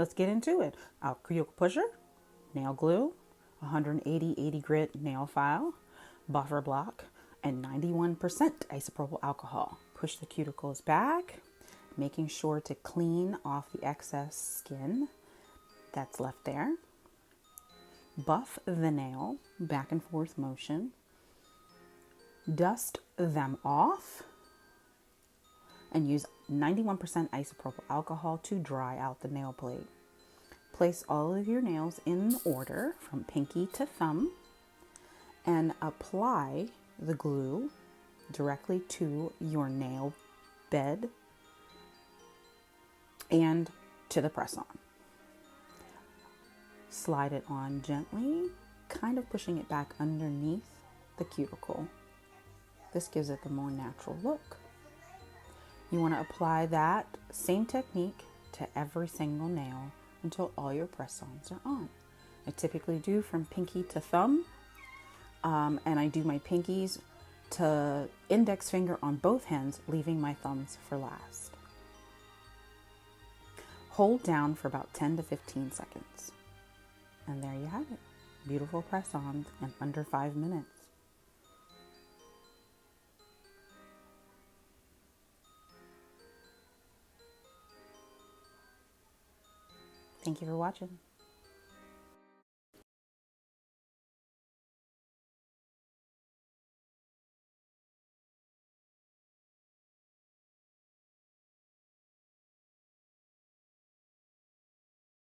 Let's get into it. Our cuticle pusher, nail glue, 180 grit nail file, buffer block, and 91% isopropyl alcohol. Push the cuticles back, making sure to clean off the excess skin that's left there. Buff the nail, back and forth motion. Dust them off and use 91% isopropyl alcohol to dry out the nail plate. Place all of your nails in order from pinky to thumb and apply the glue directly to your nail bed and to the press-on. Slide it on gently, kind of pushing it back underneath the cuticle. This gives it the more natural look. You want to apply that same technique to every single nail until all your press-ons are on. I typically do from pinky to thumb, and I do my pinkies to index finger on both hands, leaving my thumbs for last. Hold down for about 10 to 15 seconds. And there you have it. Beautiful press-ons in under 5 minutes. Thank you for watching.